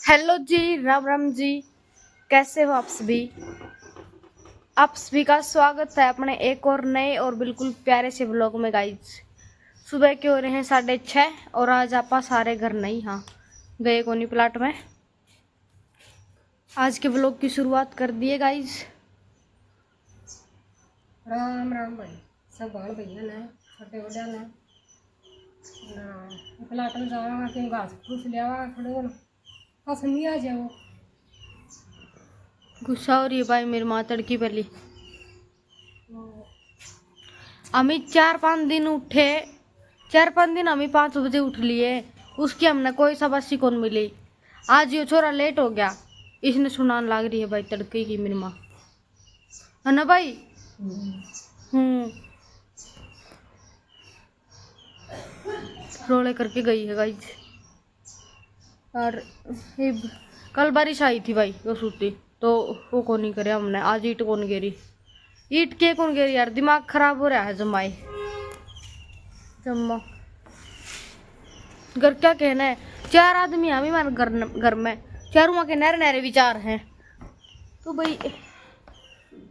Hello जी, राम राम जी। कैसे हो आप सभी? आप सभी का स्वागत है अपने एक और नए और बिल्कुल प्यारे से व्लॉग में गाइज। सुबह के हो रहे हैं 6:30 और आज आपा सारे घर नहीं हाँ गए कोनी प्लाट में। आज के व्लॉग की शुरुआत कर दिए गाइज। राम राम भाई सब भाण भैया ने छोटे बड़े ने प्लाट में जावा कि घास फूस लियावा थोड़े दिन पसंद आ जाओ। गुस्सा हो रही है भाई मेरी माँ तड़की पहली। हमें 4-5 दिन उठे, 4-5 दिन हमें 5 बजे उठ लिए, उसकी हमने कोई शाबाशी कौन मिली। आज ये छोरा लेट हो गया, इसने सुनान लाग रही है भाई तड़के की मेरी माँ, है ना भाई? रोले करके गई है गाइज। और ये कल बारिश आई थी भाई वो सूती तो वो कौन नहीं करे हमने। आज ईट कौन गिरी, ईट के कौन गिरी यार, दिमाग खराब हो रहा है जमाए जम्मा। घर क्या कहना है, 4 आदमी हम ही हमारे घर में, चारों के नहरे नहरे विचार हैं तो भाई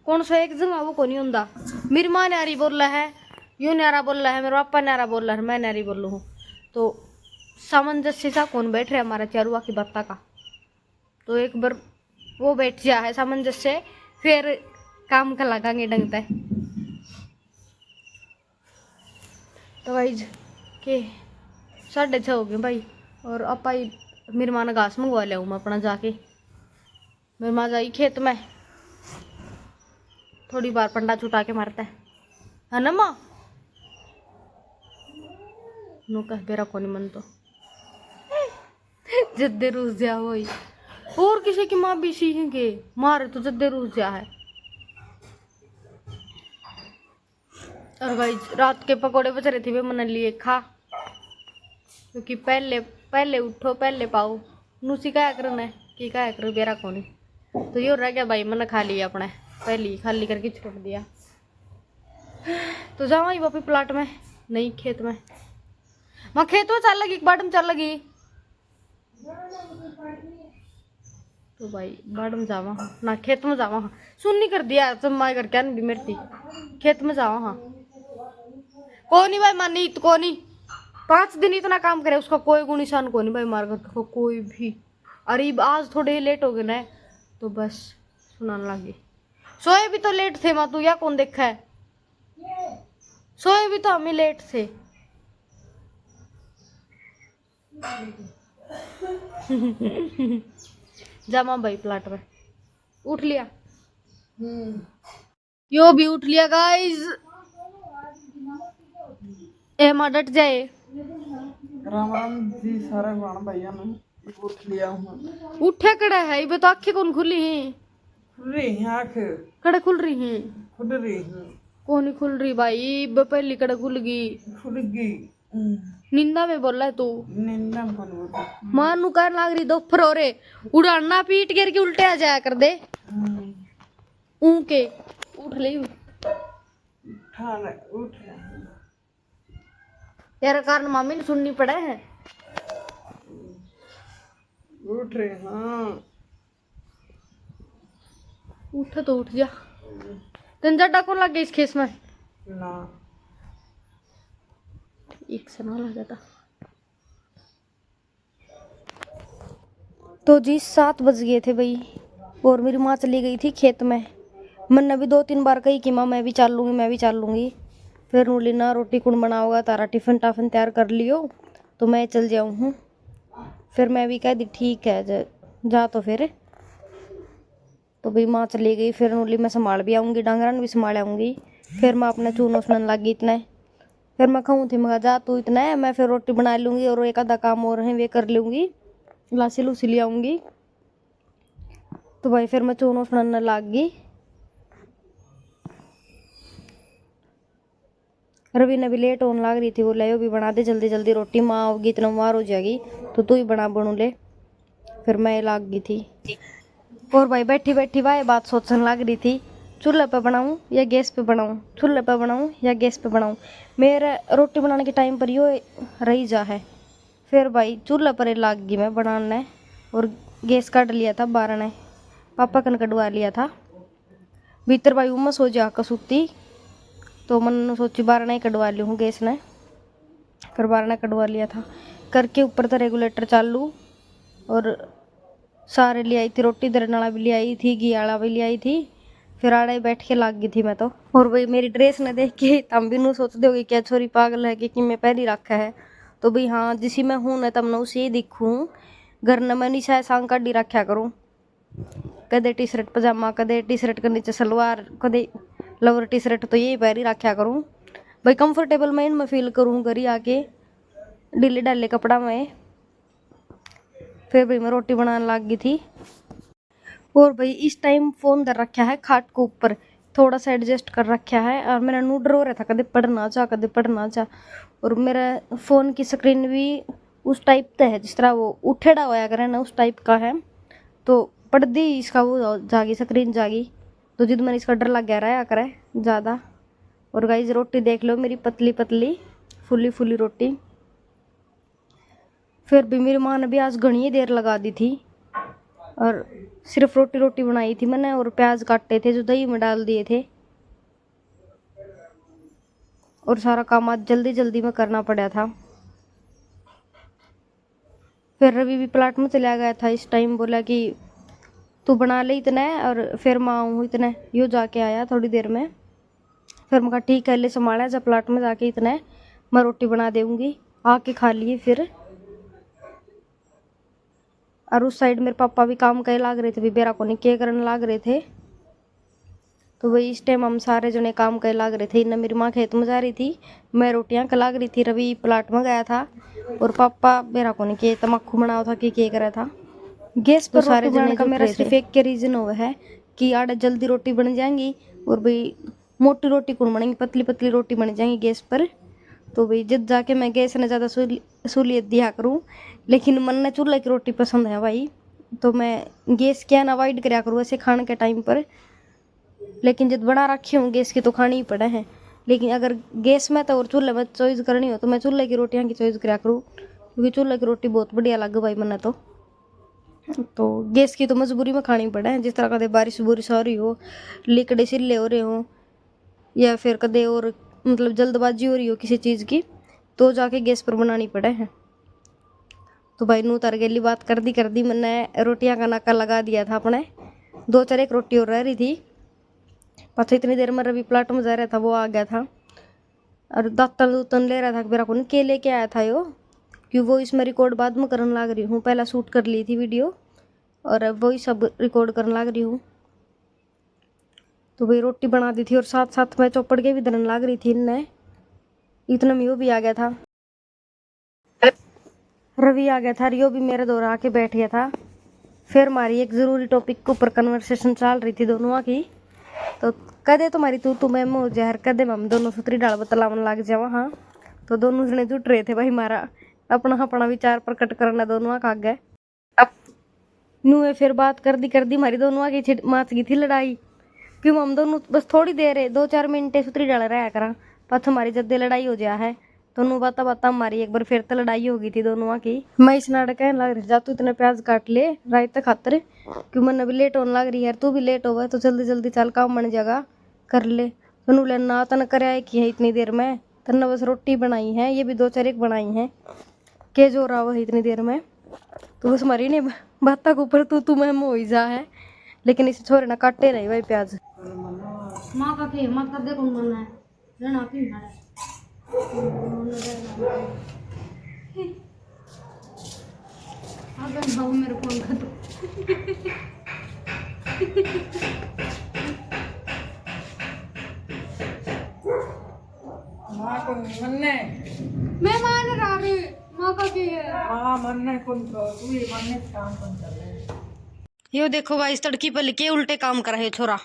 कौन सा एक जगह वो को नहीं होता। मेरी माँ नारी बोल रहा है, यूं नारा बोल रहा है, मेरा पापा नारा बोल रहा है, मैं नारी बोल रहा हूँ तो सामंजस्य सा कौन बैठ रहा है हमारा चारुआ की बत्ता का। तो एक बार वो बैठ जा है सामंजस्य, फिर काम का लगाएंगे डंगता है। तो भाई के 6:30 हो गए भाई और अब भाई मेरी माँ ने घास मंगवा लिया हूँ मैं अपना जाके। मेरी माँ जाई खेत में, थोड़ी बार पंडा छुटा के मारता है ना माँ? नो कह बेरा कोनी मन तो जद्दे रूस जा वही, और किसी की माँ भी सीखेंगे मारे तो जद्दे रूस जा है। और भाई रात के पकोड़े बच रहे थे वे मन लिए खा, क्योंकि पहले पहले उठो पहले पाओ नुसी क्या करना है कि क्या कर बेरा कोनी। तो ये रह गया भाई, मैंने खा लिया अपने पहली खाली करके छोड़ दिया। तो जाओ ही वापस प्लाट में, नहीं खेत में। माँ खेत में चल लगी, बाड़ में चल लगी तो भाई बाड़ में जावा हाँ ना खेत में जावा हाँ। सुन नहीं कर दिया जम्मा कर क्या नहीं मेरती खेत में जावा हाँ। को नहीं भाई मानी तो को नहीं, 5 दिन इतना काम करे उसका कोई गुण निशान को नहीं भाई मार कर कोई भी। अरे आज थोड़े लेट हो गए ना तो बस सुनाने लगी। सोए भी तो लेट थे माँ, तू या कौन देखा है? सोए भी तो हम ही लेट थे। जामा भाई प्लाट में उठ लिया, यो भी उठ लिया गाइस। ए माँ डट जाए। राम राम जी सारे भाण भैया ने उठ लिया हूँ। उठे कड़ा है ये तो आंखें कौन खुली हैं? खुल रही हैं आँख, कड़े खुल रही हैं? खुल रही हैं। कौन नहीं खुल रही भाई, पहली कड़े खुल गई। खुल गई। निंदा में बोल रहा है तू? निंदा कौन बोलता? मार नु कर लाग रही दोपहर हो रे, उड़ाना पीट गिर के उल्टे आ जाया कर दे ऊके। उठ ले उठा ले उठ ले। तेरे कारण मामी ने सुननी पड़े है। उठ रहे हाँ। उठ तो उठ जा, तेन जड्डा कौन लग गया इस खेस में? ना एक सना लगा था। तो जी 7 बज गए थे भाई और मेरी माँ चली गई थी खेत में। मैंने भी 2-3 बार कही कि माँ मैं भी चल लूँगी मैं भी चल लूँगी। फिर बोली ना रोटी कौन बनाओगा, तारा टिफिन टाफिन तैयार कर लियो तो मैं चल जाऊँ हूँ। फिर मैं भी कह दी ठीक है जा तो फिर। तो भाई माँ चली गई, फिर बोली मैं संभाल भी आऊँगी, डांगरा भी संभाल आऊँगी। फिर मैं अपने चूनो सुनने लग गई इतना। फिर मैं कहूँ थी मैं जा तू इतना है, मैं फिर रोटी बना लूँगी और एक आधा काम और है वे कर लूँगी, लासी लूसी ले आऊँगी। तो भाई फिर मैं चूनो सुनने लग गई। रवि ने भी लेट होने लग रही थी, वो ले भी बना दे जल्दी जल्दी रोटी, माँ आओगी इतना मार हो जाएगी तो तू ही बनू ले। फिर मैं लाग गई थी और भाई बैठी बैठी भाई बात सोचने लग रही थी, चूल्हे पे बनाऊँ या गैस पे बनाऊँ, चूल्हे पे बनाऊँ या गैस पे बनाऊँ। मेरे रोटी बनाने के टाइम पर यो रही जा है। फिर भाई चूल्हे पर लाग गई मैं बनाने और गैस काट लिया था बारह ने, पापा कन कटवा लिया था भीतर भाई उमस हो जा कसूती, तो मन सोची बारह ने कटवा ली हूँ गैस ने, फिर बारह ने कटवा लिया था करके। ऊपर तो रेगुलेटर चालू, और सारे ले आई थी रोटी, दरन वाला भी ले आई थी, घी वाला भी ले आई थी, फिर आड़े बैठ के लाग गई थी मैं तो। और भाई मेरी ड्रेस ने देख के तम भी नू सोचते होगी क्या छोरी पागल है कि मैं पहली रखा है, तो भाई हाँ जिसी मैं हूँ न तब न उसे ही दिखूँ। घर न मैं निशा सांग काटी रखा करूँ, कदे टी शर्ट पजामा, कदे टी शर्ट के नीचे सलवार, कदे लोअर टी शर्ट, तो यही पहरी रखा करूँ भाई। कंफर्टेबल मैं इनमें फील करूँ घर ही आके ढीले ढाले कपड़ा में। फिर भाई मैं रोटी बनाने लग गई थी, और भाई इस टाइम फोन धर रखा है खाट को ऊपर, थोड़ा सा एडजस्ट कर रखा है, और मेरा नूडर हो रहा था कदे पढ़ना जा कदे पढ़ना जा। और मेरा फ़ोन की स्क्रीन भी उस टाइप का है जिस तरह वो उठेड़ा होया करे ना, उस टाइप का है, तो पर्दे इसका वो जागी स्क्रीन जागी, तो जिद मैंने इसका डर लग गया रहा करे ज़्यादा। और गाइस रोटी देख लो मेरी पतली पतली फुली फुली रोटी। फिर भी मेरी माँ ने भी आज घनी देर लगा दी थी, और सिर्फ रोटी रोटी बनाई थी मैंने, और प्याज काटे थे जो दही में डाल दिए थे, और सारा काम आज जल्दी जल्दी में करना पड़ा था। फिर रवि भी प्लाट में चला गया था इस टाइम, बोला कि तू बना ले इतना, और फिर मैं आऊँ इतना, यो जाके आया थोड़ी देर में। फिर मैं कहा ठीक है ले संभाला, जब प्लाट में जाके इतना मैं रोटी बना दूँगी, आके खा लिए फिर। और उस साइड मेरे पापा भी काम करे लाग रहे थे, भी बेरा को नहीं के करने लाग रहे थे, तो वही इस टाइम हम सारे जने काम करे लाग रहे थे। इन्हें मेरी माँ खेत में जा रही थी, मैं रोटियां कर लाग रही थी, रवि प्लाट में गया था, और पापा बेरा को नहीं के तमाकू बनाया था कि के करा था। गैस पर सारे जने का मेरा सिर्फ एक के रीजन हुआ है कि आड़े जल्दी रोटी बन जाएंगी, और भाई मोटी रोटी कौन बनेंगी, पतली पतली रोटी बन जाएंगी गैस पर। तो भाई जब जाके मैं गैस ने ज़्यादा सहूलियत दिया करूँ, लेकिन मन ने चूल्हे की रोटी पसंद है भाई, तो मैं गैस क्या ना अवॉइड कराया करूँ ऐसे खाने के टाइम पर। लेकिन जब बना रखी हूँ गैस की तो खानी ही पड़े हैं, लेकिन अगर गैस में तो और चूल्हे में चॉइस करनी हो तो मैं चूल्हे की रोटियाँ की चॉइस कराया करूँ, क्योंकि चूल्हे की रोटी बहुत बढ़िया लगे भाई मैंने तो गैस की तो मजबूरी में खानी पड़े हैं। जिस तरह कदे बारिश बुरिश हो रही हो, लिकड़े सिले हो रहे हो, या फिर कदे और मतलब जल्दबाजी हो रही हो किसी चीज़ की, तो जाके गैस पर बनानी पड़े हैं। तो भाई नू तार गेली बात कर दी मैंने रोटियां का नाका लगा दिया था अपने, दो चार एक रोटी और रह रही थी। पता इतनी देर में रवि प्लाट में जा रहा था, वो आ गया था, और दातन दूतन ले रहा था, मेरा को के लेके आया था यो, क्यों वो इसमें रिकॉर्ड बाद में करने लग रही हूँ, पहला शूट कर ली थी वीडियो, और अब वही सब रिकॉर्ड करने लग रही हूँ। तो भाई रोटी बना दी थी, और साथ साथ में चौपड़ के भी धरन लग रही थी इनने, इतना में यो भी आ गया था, रवि आ गया था, रियो भी मेरे दौर आके बैठ गया था। फिर हमारी एक ज़रूरी टॉपिक के ऊपर कन्वर्सेशन चल रही थी दोनों की, तो कदे तुम्हारी तू मैं हो जहर, कदे हम दोनों सुतरी डाल बतलावन लग जावा। हाँ तो दोनों जने जुट रहे थे भाई, हमारा अपना अपना विचार प्रकट करना दोनों का आगे। अब नूए फिर बात कर दी हमारी दोनों की माच गई थी लड़ाई, क्यों हम दोनों बस थोड़ी देर है 2-4 मिनट सुतरी डाल रहा करा, पथ हमारी जद्दे लड़ाई हो जाया है, तो नू बाता बाता हमारी एक बार फिर तो लड़ाई हो गई थी दोनों की। मैं इस नाटक कहने लग रही जा तू इतने प्याज काट ले रात तक खातर, क्यों मैंने भी लेट होने लग रही है, तू भी लेट हो गया तो जल्दी जल्दी चल काम बन जाएगा कर ले। तो नू लेना तन कराया कि है इतनी देर में, तन्ने बस रोटी बनाई है, ये भी 2-4 एक बनाई है, के जो रहा वह इतनी देर में, तो बस हमारी नहीं बात के ऊपर तू मैं हो ही जा है। लेकिन इसे छोरे ना काटे रही भाई प्याज। माँ का के मत कर दे कौन मन है लेना की ना अगर भाव मेरे फोन का तो माँ को मन्ने मैं मान रहा रे माँ का की है, हाँ मन्ने कौन तो तू ये मन्ने काम कौन कर रहे है। यो देखो भाई इस तड़की पर लिखे उल्टे काम कर रहे छोरा,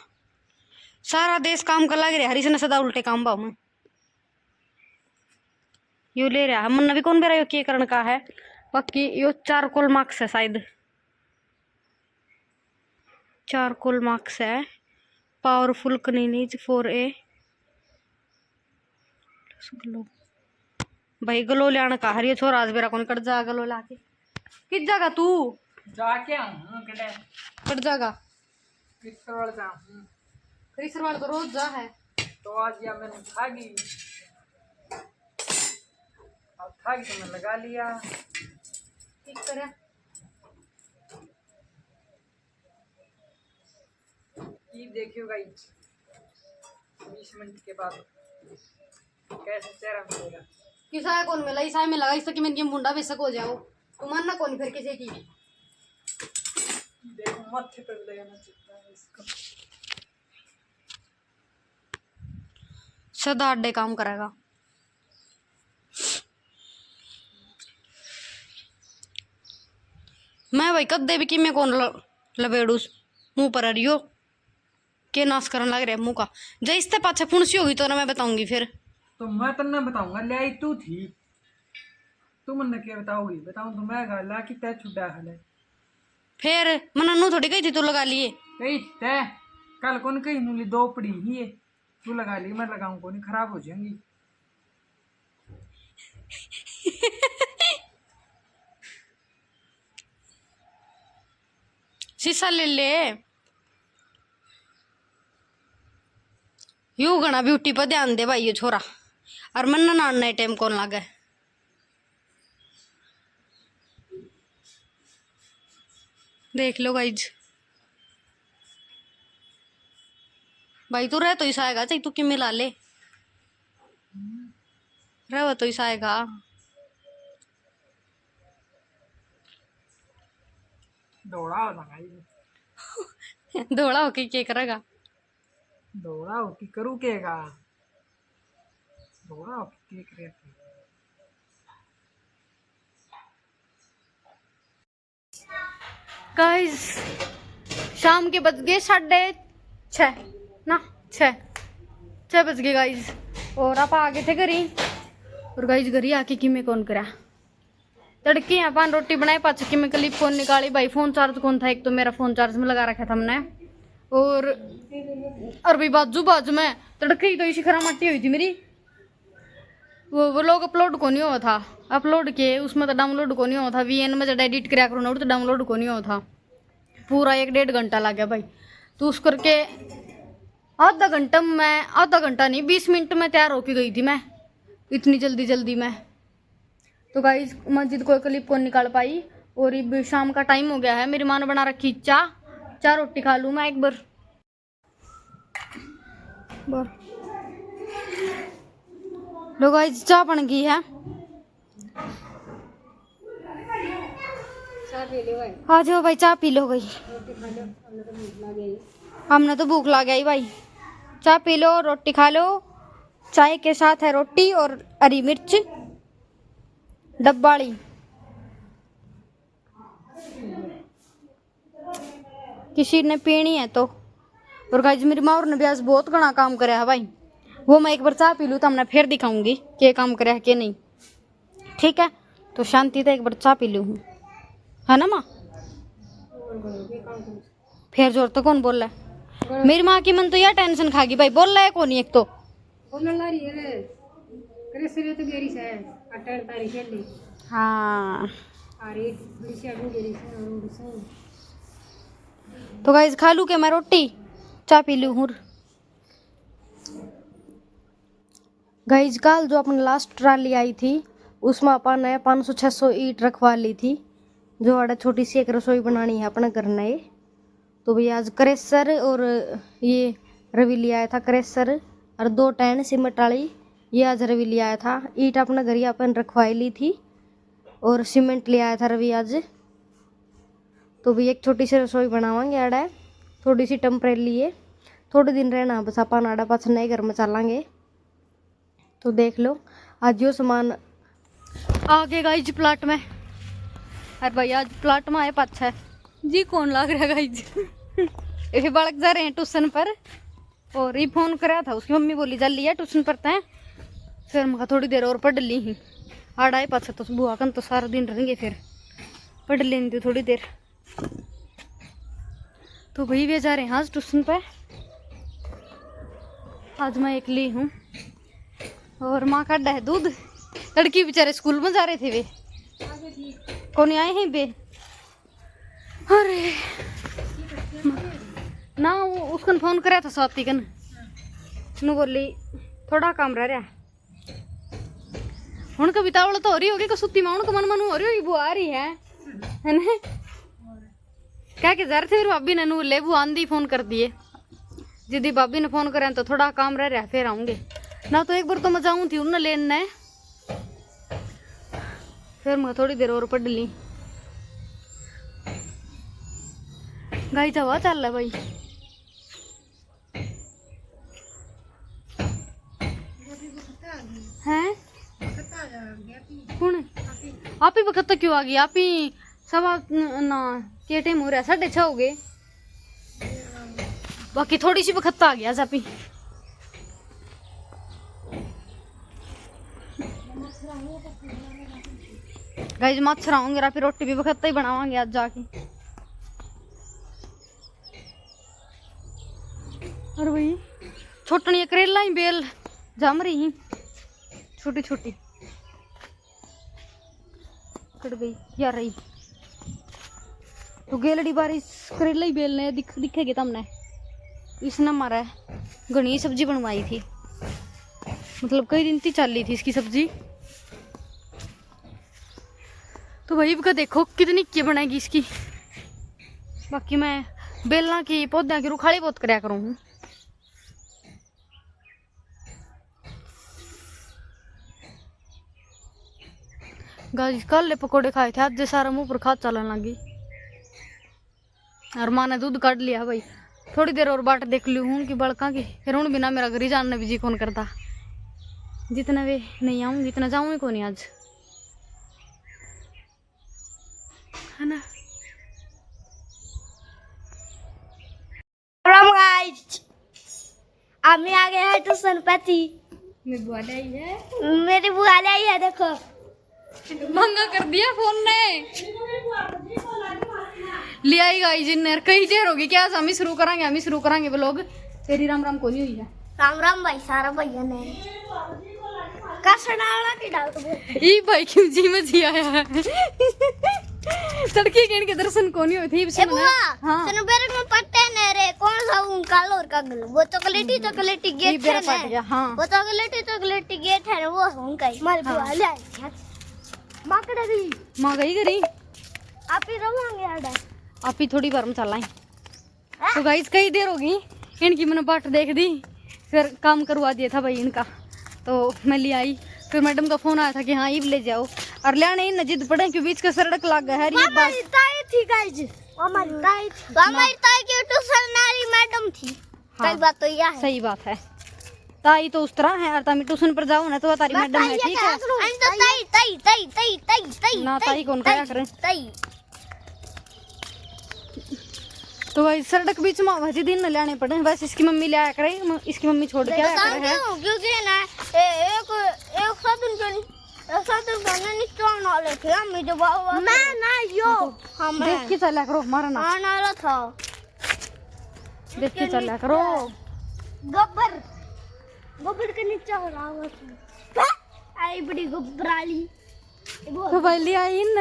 सारा देश काम कर लग रहा हरीश ने सदा उल्टे काम बाऊ यो ले रहा है मन भी कौन बेरा यो के करण का है। बाकी यो 4 कोल मार्क्स है, शायद 4 कोल मार्क्स है। पावरफुल कनीज 4A भाई गलो लिया का हरियो छोरा आज बेरा कौन कट जा गलो लाके किस जागा तू जाके आऊँ कड़े कट जाएगा किसरोल जाऊँ क्रिसर वाला तो रोज जा है। तो आज या मैंने थागी अब थागी तो मैं लगा लिया ठीक करे ये देखियो गाइस 20 मिनट के बाद कैसे चेहरा मिलेगा। किसा कौन मिला ईसा में लगा इससे कि मैंने मुंडा बेशक हो जाओ तुम ना कौन फिर किसी की देखो मत्थे पे लगाना चाहिए इसको। सदा अड्डे काम करेगा। मैं भाई कदे भी कि मैं कौन लपेड़ूस मुंह पर अरियो के नाश करने लग रहा मुंह का जब इससे पाछे फुंसी होगी तो ना मैं बताऊंगी फिर। तो मैं तो ना बताऊंगा ले आई तू थी तू मन क्या बताओगी बताऊं तो मैं गाला कि तय छुड़ा है फिर मनु थोड़ी गई थी तू लगा लिए कही तय कल कौन कही नूली 2 पड़ी ही है तू लगा ली मैं लगाऊं कौन खराब हो जाएंगी। शीशा ले ले यू घना ब्यूटी पर ध्यान दे भाई ये छोरा और मन ना नए टाइम कौन लागे। देख लो गाइज भाई तू रह तो ऐसा आएगा चाहिए तू कि मिला ले रह तो ऐसा आएगा दौड़ा हो लगाई दौड़ा होके क्या करेगा दौड़ा हो कि करू केगा दौड़ा हो कि करे गाइस शाम के बज गए 6:30 ना 6 बज गए गाइस और आप आगे थे घरी और गाइस घरी आके कि मैं कौन करा तड़के यहाँ पान रोटी बनाई पाच कि मैं क्लिप फोन निकाली भाई फोन चार्ज कौन था एक तो मेरा फोन चार्ज में लगा रखा था हमने और भाई बाजू में तड़के ही तो इसी खरा मट्टी हुई थी मेरी वो लोग अपलोड को नहीं हुआ था अपलोड किए उसमें तो डाउनलोड को नहीं हुआ था VN में जब एडिट कराया करो ना तो डाउनलोड को नहीं हुआ था पूरा 1-1.5 घंटा लग गया भाई तो उस करके आधा घंटा नहीं 20 मिनट में तैयार होके गई थी मैं इतनी जल्दी में तो गाइस मस्जिद कोई क्लिप को निकाल पाई और अब शाम का टाइम हो गया है मेरी माँ ने बना रखी चाह रोटी खा लूँ मैं एक बार लो गाइस चाह बन गई है आ जाओ भाई चाय पी लो गई हमने तो भूख लग गई भाई चाय पी लो रोटी खा लो चाय के साथ है रोटी और हरी मिर्च डब्बाड़ी किसी ने पीनी है तो और गाइस मेरी माँ और ने भी आज बहुत घना काम कराया है भाई वो मैं एक बार चाय पी लूँ तो हमने फिर दिखाऊंगी क्या काम कराया है क्या नहीं ठीक है तो शांति से एक बार चाय पी लूँ है ना माँ फिर जोर तो कौन बोल रहा है मेरी माँ की मन तो यह टेंशन खागी भाई बोल रहा है कौन एक तो हाँ तो गाइस खा लूँ क्या मैं रोटी चाय पी लूँ गाइस कल जो अपने लास्ट ट्राली आई थी उसमें अपन ने 500-600 ईंट रखवा ली थी जो आड़ा छोटी सी एक रसोई बनानी है अपना करना है तो भाई आज क्रेशर और ये रवि ले आया था क्रेशर और 2 टैन सीमेंट वाली ये आज रवि ले आया था ईंट अपना घर ही अपन रखवाई ली थी और सीमेंट ले आया था रवि आज तो भाई एक छोटी सी रसोई बनावांगे आड़ा थोड़ी सी टेम्परेरी है थोड़े दिन रहना बस अपन आड़ा पास नए घर में चलांगे तो देख लो आज यो सामान आ गए गाइज प्लाट में अरे भाई आज प्लाट में आए पाछा जी कौन लाग रहा है गाइज ये बालक जा रहे हैं ट्यूशन पर और ये फोन कराया था उसकी मम्मी बोली जल्दी है ट्यूशन पढ़ते हैं फिर मैं थोड़ी देर और पढ़ ली ही आड़ा है पाछा तो बुआ कन तो सारा दिन रहेंगे फिर पढ़ लेनी थी थोड़ी देर तो भाई वे जा रहे हैं आज ट्यूशन पे आज मैं अकेली हूँ और माँ का है दूध लड़की बेचारे स्कूल में जा रहे थे वे कौन आए हैं बे अरे ना वो उसको फोन कराया था स्वाति कन नु बोली थोड़ा काम रह रहा हूँ कविता वाला तो हो रही होगी सुती माउन को मन मन हो रही होगी वो आ रही है ना क्या के जा रहे थे फिर भाभी ने नू ले वो आंधी फोन कर दिए जिदी भाभी ने फोन करे तो थोड़ा काम रह रहा फिर आऊंगे ना तो एक बार तो मैं जाऊँ थी उन्हें लेना फिर मैं थोड़ी देर और पढ़ ली गाई हवा चल रहा भाई हैं कौन आप ही वक्त क्यों आ गई आप ही सवा ना के टाइम हो रहा 6:30 हो गए बाकी थोड़ी सी वक्त आ गया आप ही गाइस मच्छर आऊंगे फिर रोटी भी वक्त ही बनावांगे आज जाके और भाई छोटनी करेला ही बेल जम रही छोटी छोटी कट गई यार रही तो गेलड़ी बारिश करेला ही बेल ने दिखेगी तुमने इसने हमारा घनी सब्जी बनवाई थी मतलब कई दिन थी चल रही थी इसकी सब्जी तो वही का देखो कितनी की बनाएगी इसकी बाकी मैं बेलना की पौधा की रुखाली बहुत कराया करूँ गाइस कल पकोड़े खाए थे आज सारा मुंह पर खाद चलने लगी और माँ ने दूध काट लिया भाई थोड़ी देर और बाट देख ली हूँ कि बड़का की फिर हूँ बिना मेरा घर ही जानने भी जी कौन करता जितना वे नहीं आऊंगी इतना जाऊंगी कौन आज है ना गाइस आम्ही आ गए हैं ट्यूशन पैती मेरी बुआ आई है मेरी बुआ आई है देखो महंगा कर दिया फोन ने ले आई गाई जिन्नर कई देर होगी क्या हम ही शुरू करेंगे व्लॉग तेरी राम राम को नहीं हुई है राम राम भाई सारा भैया ने कसनाला की डाल दो ई भाई क्यों जी में जी आया है तड़के के दर्शन को नहीं हुई थी ए बुआ तने बेरे में पट्टे ने रे कौन सा उनका लोर का गल वो चॉकलेटी गेट है ना हां वो चॉकलेटी गेट है वो उनका ही मारी बुआ ले आई माकड़ा गई मां गई घरी आप ही रहोगे आड़ा आप ही थोड़ी बार में चल आई तो गाइस कई देर होगी इनकी मैंने बाट देख दी फिर काम करवा दिया था भाई इनका तो मैं ले आई फिर मैडम का फोन आया था कि हाँ ये ले जाओ और ले आने इन जिद पड़े कि बीच का सड़क लग गया है ये बात ताई थी गाइस हमारी ताई की ट्यूशन नारी मैडम थी हाँ, सही बात तो यह है सही बात है ताई तो उस तरह है और ताई ट्यूशन पर जाओ ना तो तारी मैडम है ठीक है ताई ना ताई कौन कहा करे ताई तो भाई सड़क बीच में भजी दिन न लाने पड़े बस इसकी मम्मी ले आया करे इसकी मम्मी छोड़ के आया करे है क्योंकि ना एक साधन बने निचान वाले थे हम जो बाबा मैं ना यो हम देख के चला करो मारा ना आने वाला था देख के चला करो गोबर के नीचे हो रहा हुआ आई बड़ी गोबराली तो भाई ले आई इन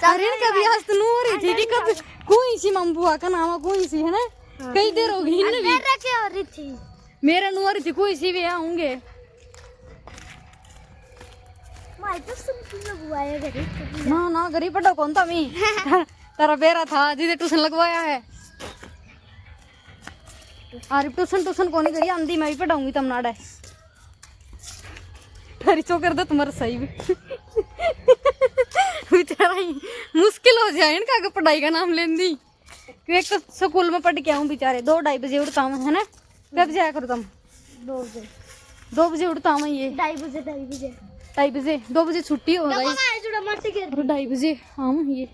अरे इनका भी आज तो हो रही थी कि कब कोई सी मम्बुआ का नाम कोई सी है ना कई देर हो गई इन भी मेरा क्या हो रही थी मेरा नु हो रही थी कोई सी भी आऊंगे मैं तो सुन लगवा है घरी ना ना गरीब पढ़ो कौन था मैं तेरा बेरा था जिसे ट्यूशन लगवाया है अरे ट्यूशन कौन करी आंधी मैं भी पढ़ाऊंगी तम नाड़ा थारी चोकर दो तुम्हारा सही भी बेचारा ही मुश्किल हो जाए इनका अगर पढ़ाई का नाम लेंदी एक तो स्कूल में पढ़ के आऊँ बेचारे 2-2:30 बजे उठता हूँ है ना कब जाया करो तुम 2 बजे उठता हूँ ये 2:30 बजे 2 बजे छुट्टी हो गई 2:30 बजे हाँ ये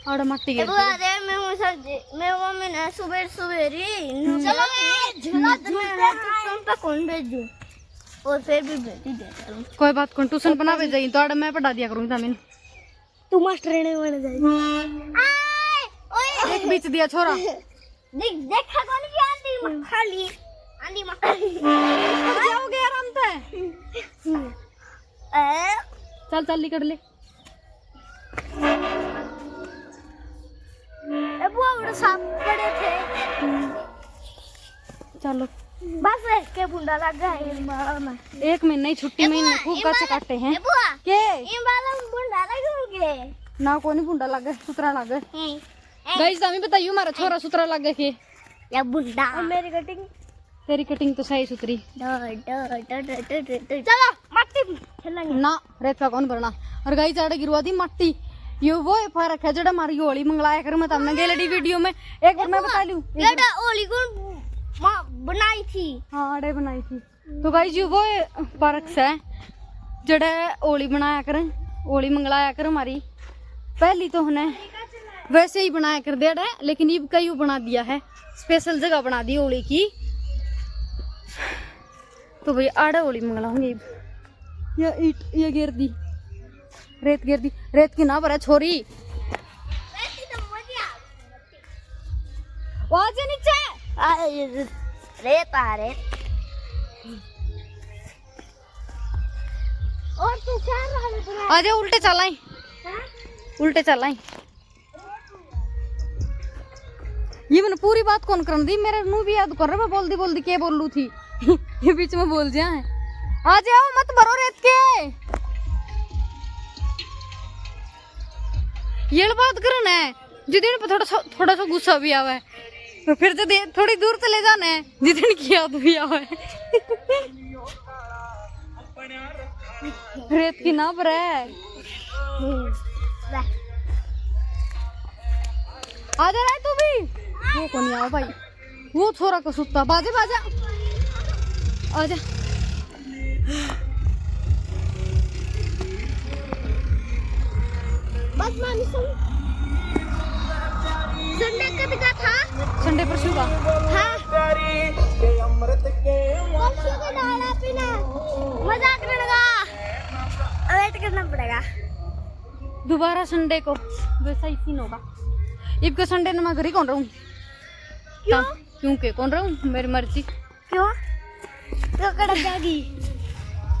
और मट्टी गिर मैं मम्मी ने सुबह चलो कौन भेजू और फिर भी भेजी दे कोई बात कौन ट्यूशन बना भेज जाई तो मैं पढ़ा दिया करूँगी तमिन तू मास्टर ने बन जाएगी ओए एक बीच दिया छोरा देखा कौन की आंधी मखाली जाओगे आराम से चल निकल ले तो सांप पड़े थे। चलो बस के बुंडा लग गया है मारा में। 1 महीने ही छुट्टी में इन्हें खूब गाचे काटे हैं। ए बुआ के इन बालों में बुंडा लगोगे। ना कोनी बुंडा लगे सुतरा लगे। गाइस हमें बताइयो हमारा छोरा सुतरा लगे के या बुंडा। और मेरी कटिंग तेरी कटिंग तो सही सुतरी। चलो मट्टी खेलेंगे ना रेत का कौन भरना। और गाइस आड़े गिरवा दी मट्टी। ये वो फर्क है जड़ा हमारी होली मंगलाया कर मैं तुमने गेलडी वीडियो में एक बार मैं बता लूं। ये होली कौन बनाई थी? हाँ आड़े बनाई थी। तो गाइस ये वो फर्क है जड़ा होली बनाया कर होली मंगलाया कर हमारी। पहली तो हमने वैसे ही बनाया कर दिया है लेकिन ये कई बना दिया है स्पेशल जगह बना दी होली की। तो भाई आड़े होली मंगलाऊंगी। ये ईट ये गिर दी रेत गिर दी रेत की ना भरा छोरी वहां से नीचे रेत आ रेत। और तू क्या रहा है? आजा उल्टे चलाई उल्टे चलाई। ये मैंने पूरी बात कौन कर दी मेरे मुंह भी याद कर रहा मैं बोल दी के बोलू थी। ये बीच में बोल जा है। आ जाओ मत भरो रेत के ये बात करना है जिदिन पे थोड़ा सा गुस्सा भी आवा है तो फिर जब थोड़ी दूर चले जाना है जिदिन की याद भी आवा है। रेत की ना पर है। आ जा रहा है तू भी। वो कौन आवा भाई वो छोरा का सुत्ता बाजा बाजा आजा। बस मामी संडे कब का था? संडे परसों का। हाँ परसों को डाला पीना मजाक नहीं लगा वेट करना पड़ेगा। दोबारा संडे को वैसा ही सीन होगा। इब के संडे में मैं घर ही कौन रहूं क्यों? क्योंकि कौन रहूं मेरी मर्जी। क्यों तो कड़क जाएगी।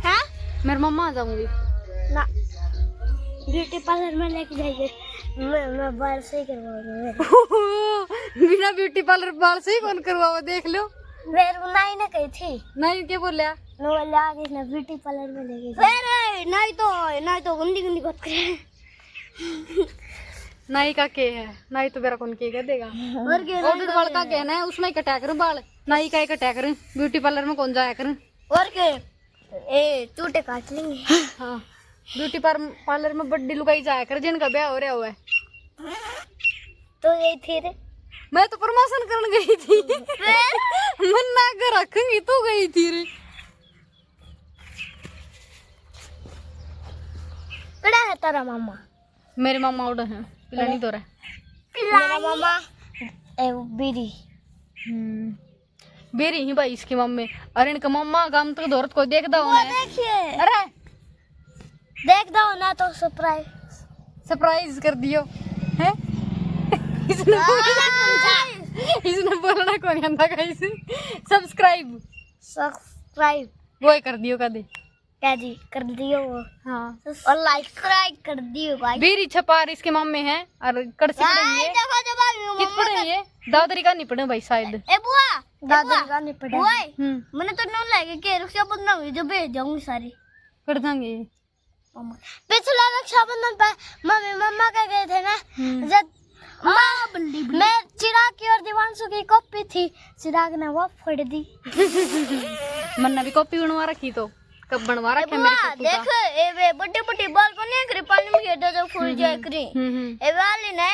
हाँ मेरी मम्मा आ जाऊंगी ना ब्यूटी पार्लर में लेके जाइए मैं बाल से ही करवाऊंगी। बिना ब्यूटी पार्लर बाल से ही कौन करवावा देख लो। मेरे नाई ने कही थी नहीं क्या बोलिया नो ले आगे ना ब्यूटी पार्लर में लेके जाइए। नहीं तो गंदी गंदी बात करे। नाई का के है नाई तो मेरा कौन के देगा। और क्या ऑर्डर वाल का कहना है उसमें कटा करूं बाल नाई का कटा करूं ब्यूटी पार्लर में कौन जाया करूं। और क्या ए चूटे काट लेंगे। हाँ ब्यूटी पार्लर में बड्डी लुगाई जाया कर जिनका ब्याह हो रहा हुआ है। तो ये थे रे मैं तो प्रमोशन करने गई थी। मन ना कर रखूंगी तू गई थी रे। कड़ा है तेरा मामा? मेरे मामा उड़ा है पिला नहीं तो रहा। मेरा मामा ए बीरी बेरी ही भाई इसकी मम्मी। अरे इनका मम्मा काम तो दौरत को देखदा होना है। देखिए अरे देख दो ना तो सरप्राइज कर दियो है। इसने बोलना कौन आंदा गाइस। सब्सक्राइब वो ही कर दियो कदे क्या जी कर दियो वो। हाँ और लाइक कर दियो भाई। बेरी छपार इसके मम्मी है और कड़सी पड़ेंगे देखो जब कित पड़ेंगे दादरी का नहीं पड़े भाई शायद। ए बुआ दादरी का नहीं पड़ा। मैंने तो नहीं लागे के रक्षाबंधन हुई जो भेज जाऊंगी सारी कर देंगे। पिछला रक्षाबंधन पे मम्मी मम्मा का गए थे ना जब मैं चिराग की और दिवांशु की कॉपी थी चिराग ने वो फोड़ दी। मन्ना भी कॉपी बनवा रखी तो कब बनवा रखे मेरे को देख ए वे बड़े बड़े बाल को नहीं करे पानी में खेदा जब फूल जाए करी ए वाली ने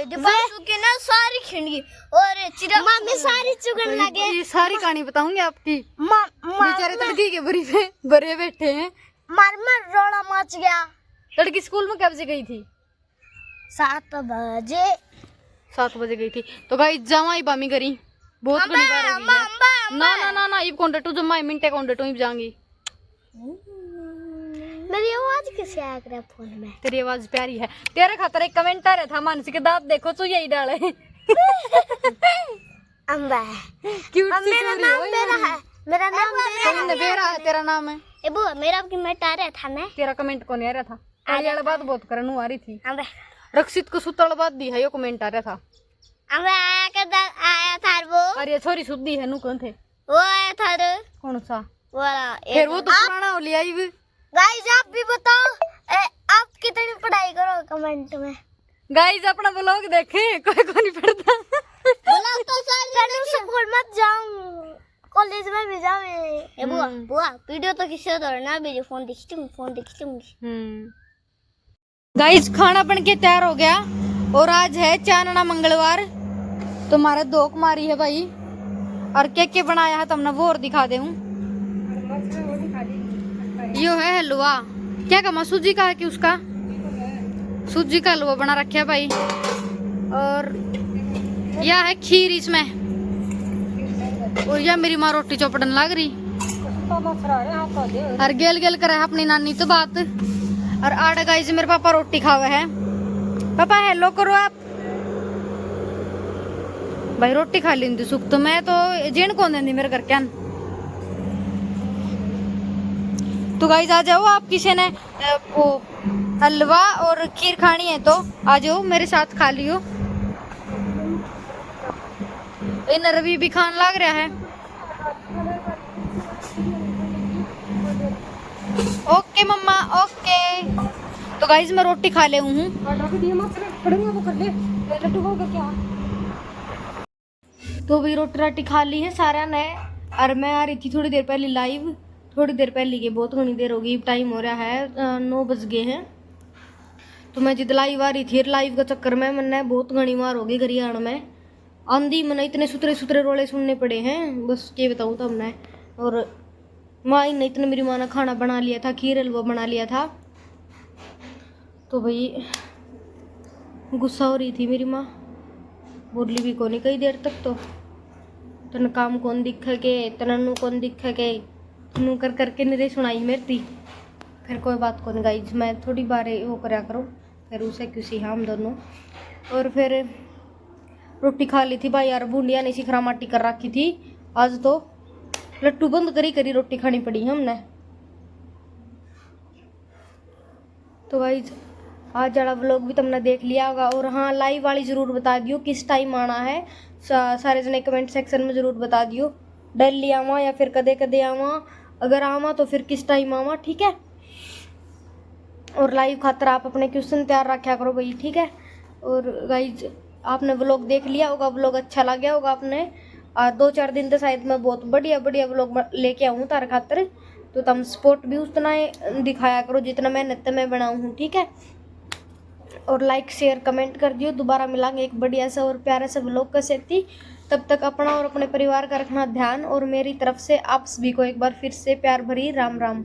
दिवांशु की ना सारी खिंडी और चिराग मम्मी सारी चुगन लगे। ये सारी कहानी बताऊंगी आपकी। बेचारे तड़की के बरी पे बरे बैठे हैं। मार रोड़ा मच गया। लड़की स्कूल में कब से गई थी? 7 बजे 7 बजे गई थी। तो भाई जमाई बामी करी बहुत बड़ी बार हो गई है। ना ना ना ना इब कॉन्टेक्ट जमाई मिनटे कॉन्टेक्ट इब जाऊंगी। मेरी आवाज कैसे आ रहा है फोन में? तेरी आवाज प्यारी है। तेरे खातर एक कमेंट आ रहा था मानसी के दांत देखो तो यही डाले। अंबा क्यूट सी मेरा नाम मेरा है मेरा नाम मेरा है तेरा नाम है। ए बुआ मेरा कमेंट आ रहा था ना तेरा कमेंट कौन आ रहा था? तेरी वाली बात बहुत करन आ रही थी। अंबा रक्षित को सुतल बात दी है यो कमेंट आ रहा था। अब आया था वो। अरे छोरी सुद्दी है नु कौन थे? वो आया था रे। कौन सा? वाला फिर वो तो पुराना हो लिया ही। गाइस आप भी बताओ आप कितनी पढ़ाई करो कमेंट में। गाइस अपना ब्लॉग देखे, कोई नहीं पढ़ता। ब्लॉग तो सारे स्कूल मत जाऊं, कॉलेज में भी जाऊं। ए बुआ बुआ वीडियो तो किसी और ना भेजो, फोन देखती हूँ। गाइस खाना बन के तैयार हो गया और आज है चानना मंगलवार। तुम्हारे दो कुमारी है भाई और क्या बनाया है तुमने वो और दिखा दे। यो है हलवा, क्या कमा सूजी का है कि उसका? सूजी का हलवा बना रखा है भाई। और यह है खीर इसमें। और यह मेरी माँ रोटी चौपड़न लग रही और गेल गेल कर है अपनी नानी तो बात। और आड़ गाइस मेरे पापा रोटी खावे है। पापा हेलो करो आप भाई। रोटी खा ली सुख तो मैं तो जेन कौन देंदी मेरे घर क्या। तो गाइस आ जाओ, आप किसी ने वो हलवा और खीर खानी है तो आ जाओ मेरे साथ खा लियो। इन रवि भी खान लग रहा है। ओके मम्मा ओके। तो गाइस मैं रोटी खा ले हूँ। तो भी रोटी राटी खा ली है सारा ने। और मैं आ रही थी थोड़ी देर पहले लाइव, थोड़ी देर पहले की बहुत घनी देर होगी, टाइम हो रहा है 9 बज गए हैं। तो मैं जिद लाइव आ रही थी, लाइव का चक्कर में मैंने बहुत घनी मार होगी गरियाण में आंधी मैंने इतने सुतरे रोले सुनने पड़े हैं, बस क्या बताऊँ तो हमने। और माँ ने इतने मेरी माँ ने खाना बना लिया था, खीर हलवा बना लिया था। तो भाई गुस्सा हो रही थी मेरी माँ, बोली भी कौन कई देर तक। तो तन काम कौन दिखे के, तनू कौन दिखे के, तनू कर करके नहीं सुनाई मेरी थी। फिर कोई बात कौन गाइज, मैं थोड़ी बार वो करा करो फिर उसे किसी हम दोनों। और फिर रोटी खा ली थी भाई यार, बूंदिया ने सिखरा माटी कर रखी थी। आज तो लट्टू बंद करी रोटी खानी पड़ी हमने। तो गाइज आज वाला व्लॉग भी तुमने देख लिया होगा। और हाँ लाइव वाली ज़रूर बता दियो किस टाइम आना है। सारे जने कमेंट सेक्शन में ज़रूर बता दियो, डेली आवा या फिर कदे कदे आवा। अगर आवा तो फिर किस टाइम आवा, ठीक है। और लाइव खातर आप अपने क्वेश्चन तैयार रखा करो भाई, ठीक है। और गाइज आपने व्लॉग देख लिया होगा, व्लॉग अच्छा लग गया होगा आपने। 2-4 दिन तो शायद मैं बहुत बढ़िया व्लॉग लेके आऊँ तार खातर। तो तुम सपोर्ट भी उतना दिखाया करो जितना मेहनत मैं बनाऊँ हूँ, ठीक है। और लाइक शेयर कमेंट कर दियो। दोबारा मिलांगे एक बढ़िया सा और प्यारा सा व्लॉग का सेती। तब तक अपना और अपने परिवार का रखना ध्यान। और मेरी तरफ से आप सभी को एक बार फिर से प्यार भरी राम राम।